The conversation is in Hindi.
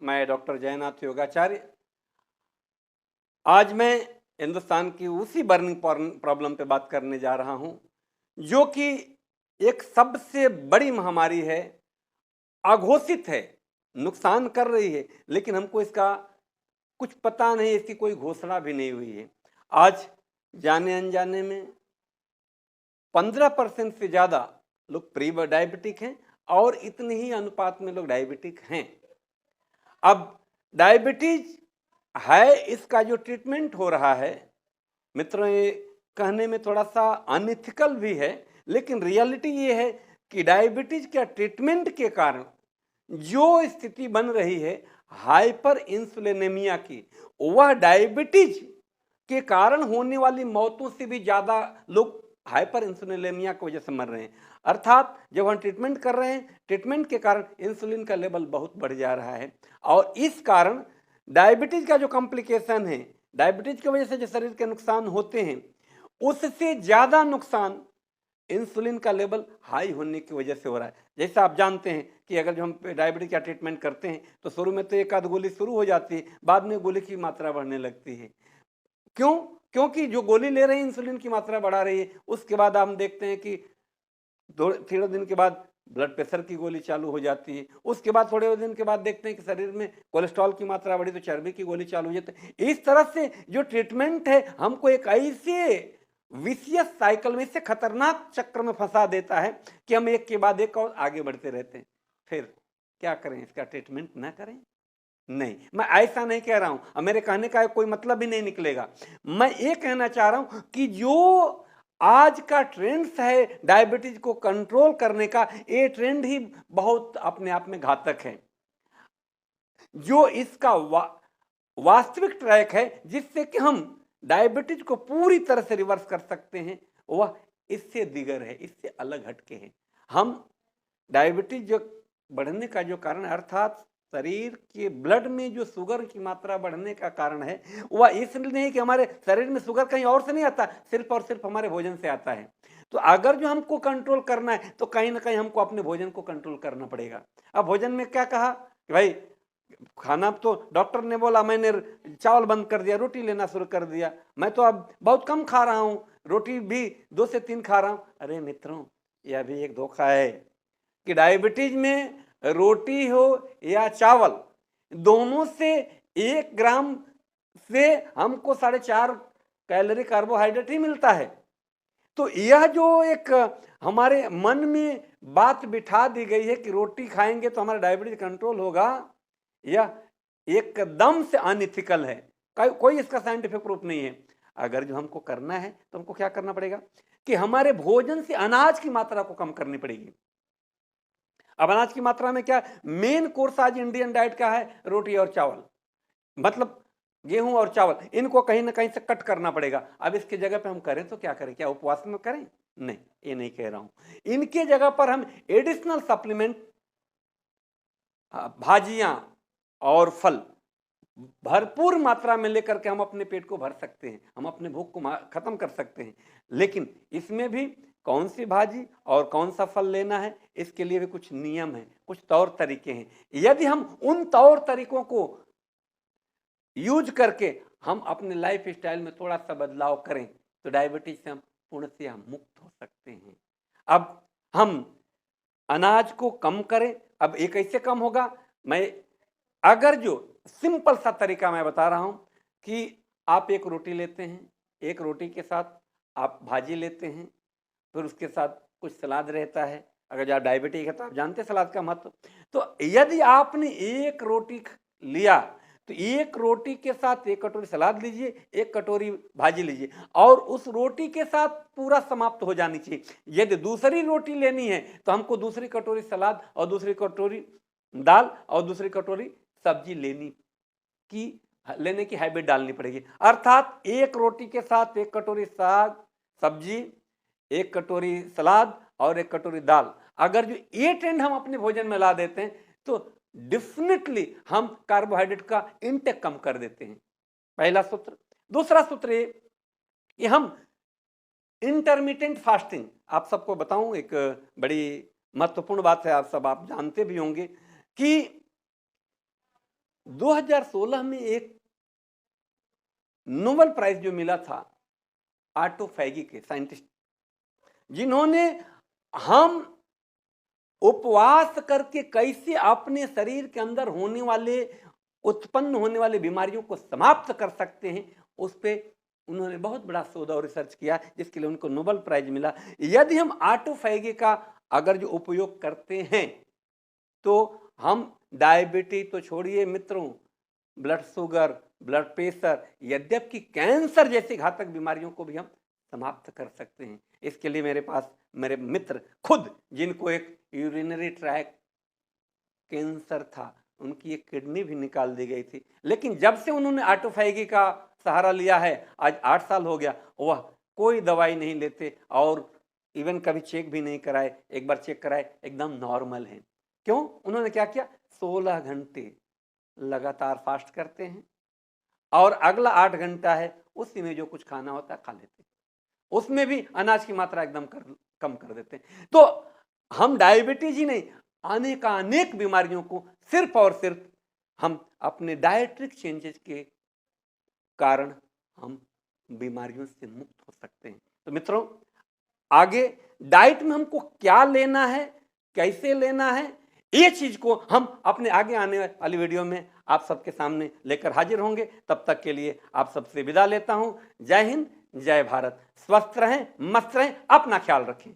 मैं डॉक्टर जयनाथ योगाचार्य। आज मैं हिंदुस्तान की उसी बर्निंग प्रॉब्लम पे बात करने जा रहा हूं जो कि एक सबसे बड़ी महामारी है, अघोषित है, नुकसान कर रही है, लेकिन हमको इसका कुछ पता नहीं, इसकी कोई घोषणा भी नहीं हुई है। आज जाने अनजाने में 15% से ज़्यादा लोग प्री डायबिटिक हैं और इतने ही अनुपात में लोग डायबिटिक हैं। अब डायबिटीज है, इसका जो ट्रीटमेंट हो रहा है मित्रों, ये कहने में थोड़ा सा अनइथिकल भी है, लेकिन रियलिटी ये है कि डायबिटीज के ट्रीटमेंट के कारण जो स्थिति बन रही है हाइपर इंसुलिनेमिया की, वह डायबिटीज के कारण होने वाली मौतों से भी ज्यादा लोग हाइपर इंसुलिनेमिया की वजह से मर रहे हैं। अर्थात जब हम ट्रीटमेंट कर रहे हैं, ट्रीटमेंट के कारण इंसुलिन का लेवल बहुत बढ़ जा रहा है और इस कारण डायबिटीज का जो कॉम्प्लिकेशन है, डायबिटीज की वजह से जो शरीर के नुकसान होते हैं, उससे ज्यादा नुकसान इंसुलिन का लेवल हाई होने की वजह से हो रहा है। जैसा आप जानते हैं कि अगर जो हम डायबिटीज का ट्रीटमेंट करते हैं तो शुरू में तो एक आध गोली शुरू हो जाती है, बाद में गोली की मात्रा बढ़ने लगती है। क्यों? क्योंकि जो गोली ले रहे हैं इंसुलिन की मात्रा बढ़ा रही है। उसके बाद हम देखते हैं कि 3 दिन के बाद ब्लड प्रेशर की गोली चालू हो जाती है। उसके बाद थोड़े दिन के बाद देखते हैं कि शरीर में कोलेस्ट्रॉल की मात्रा बढ़ी तो चर्बी की गोली चालू हो जाती है। इस तरह से जो ट्रीटमेंट है हमको एक ऐसे विशियस साइकिल में से खतरनाक चक्र में फंसा देता है कि हम एक के बाद एक और आगे बढ़ते रहते हैं। फिर क्या करें? इसका ट्रीटमेंट ना करें? नहीं, मैं ऐसा नहीं कह रहा हूं, अब मेरे कहने का कोई मतलब भी नहीं निकलेगा। मैं ये कहना चाह रहा हूं कि जो आज का ट्रेंड है डायबिटीज को कंट्रोल करने का, ये ट्रेंड ही बहुत अपने आप में घातक है। जो इसका वास्तविक ट्रैक है जिससे कि हम डायबिटीज को पूरी तरह से रिवर्स कर सकते हैं, वह इससे दिगर है, इससे अलग हटके है। हम डायबिटीज जो बढ़ने का जो कारण, अर्थात शरीर के ब्लड में जो शुगर की मात्रा बढ़ने का कारण है, वह इसलिए नहीं कि हमारे शरीर में शुगर कहीं और से नहीं आता, सिर्फ और सिर्फ हमारे भोजन से आता है। तो अगर जो हमको कंट्रोल करना है तो कहीं ना कहीं हमको अपने भोजन को कंट्रोल करना पड़ेगा। अब भोजन में क्या कहा कि भाई खाना, तो डॉक्टर ने बोला, मैंने चावल बंद कर दिया, रोटी लेना शुरू कर दिया, मैं तो अब बहुत कम खा रहा हूं, रोटी भी 2 से 3 खा रहा हूं। अरे मित्रों, यह भी एक धोखा है कि डायबिटीज में रोटी हो या चावल, दोनों से 1 ग्राम से हमको 4.5 कैलोरी कार्बोहाइड्रेट ही मिलता है। तो यह जो एक हमारे मन में बात बिठा दी गई है कि रोटी खाएंगे तो हमारा डायबिटीज कंट्रोल होगा, यह एकदम से अनइथिकल है। कोई इसका साइंटिफिक प्रूफ नहीं है। अगर जो हमको करना है तो हमको क्या करना पड़ेगा कि हमारे भोजन से अनाज की मात्रा को कम करनी पड़ेगी। अब अनाज की मात्रा में क्या, मेन कोर्स आज इंडियन डाइट का है रोटी और चावल, मतलब गेहूं और चावल, इनको कहीं ना कहीं से कट करना पड़ेगा। अब इसके जगह पे हम करें तो क्या करें? क्या उपवास में करें? नहीं, ये नहीं कह रहा हूं। इनके जगह पर हम एडिशनल सप्लीमेंट, भाजियां और फल भरपूर मात्रा में लेकर के हम अपने पेट को भर सकते हैं, हम अपने भूख को खत्म कर सकते हैं। लेकिन इसमें भी कौन सी भाजी और कौन सा फल लेना है, इसके लिए भी कुछ नियम है, कुछ तौर तरीके हैं। यदि हम उन तौर तरीकों को यूज करके हम अपने लाइफ स्टाइल में थोड़ा सा बदलाव करें तो डायबिटीज से हम पूर्णतः मुक्त हो सकते हैं। अब हम अनाज को कम करें। अब ये कैसे कम होगा? मैं अगर जो सिंपल सा तरीका मैं बता रहा हूं कि आप एक रोटी लेते हैं, एक रोटी के साथ आप भाजी लेते हैं, फिर उसके साथ कुछ सलाद रहता है। अगर आप डायबिटिक है तो आप जानते हैं सलाद का महत्व। तो यदि आपने एक रोटी लिया तो एक रोटी के साथ 1 कटोरी सलाद लीजिए, 1 कटोरी भाजी लीजिए और उस रोटी के साथ पूरा समाप्त हो जानी चाहिए। यदि दूसरी रोटी लेनी है तो हमको दूसरी कटोरी सलाद और दूसरी कटोरी दाल और दूसरी कटोरी सब्जी लेने की हैबिट डालनी पड़ेगी। अर्थात एक रोटी के साथ 1 कटोरी साग सब्जी, 1 कटोरी सलाद और 1 कटोरी दाल। अगर जो ये ट्रेंड हम अपने भोजन में ला देते हैं तो डेफिनेटली हम कार्बोहाइड्रेट का इंटेक कम कर देते हैं। पहला सूत्र। दूसरा सूत्र ये कि हम इंटरमिटेंट फास्टिंग, आप सबको बताऊं, एक बड़ी महत्वपूर्ण बात है, आप जानते भी होंगे कि 2016 में एक नोबेल प्राइज जो मिला था ऑटोफैगी के साइंटिस्ट, जिन्होंने हम उपवास करके कैसे अपने शरीर के अंदर होने वाले उत्पन्न होने वाले बीमारियों को समाप्त कर सकते हैं, उस पर उन्होंने बहुत बड़ा शोध और रिसर्च किया, जिसके लिए उनको नोबेल प्राइज मिला। यदि हम ऑटोफैगी का अगर जो उपयोग करते हैं तो हम डायबिटीज तो छोड़िए मित्रों, ब्लड शुगर, ब्लड प्रेशर, यद्यपि कैंसर जैसी घातक बीमारियों को भी हम समाप्त कर सकते हैं। इसके लिए मेरे पास मेरे मित्र खुद, जिनको एक यूरिनरी ट्रैक कैंसर था, उनकी एक किडनी भी निकाल दी गई थी, लेकिन जब से उन्होंने ऑटोफैगी का सहारा लिया है, आज 8 साल हो गया, वह कोई दवाई नहीं लेते और इवन कभी चेक भी नहीं कराए। एक बार चेक कराए, एकदम नॉर्मल है। क्यों? उन्होंने क्या किया? 16 घंटे लगातार फास्ट करते हैं और अगला 8 घंटा है, उसी में जो कुछ खाना होता है खा लेते हैं, उसमें भी अनाज की मात्रा एकदम कम कर देते हैं। तो हम डायबिटीज ही नहीं, अनेक बीमारियों को सिर्फ और सिर्फ हम अपने डाइटरी चेंजेस के कारण हम बीमारियों से मुक्त हो सकते हैं। तो मित्रों, आगे डाइट में हमको क्या लेना है, कैसे लेना है, ये चीज को हम अपने आगे आने वाली वीडियो में आप सबके सामने लेकर हाजिर होंगे। तब तक के लिए आप सबसे विदा लेता हूं। जय हिंद, जय भारत। स्वस्थ रहें, मस्त रहें, अपना ख्याल रखें।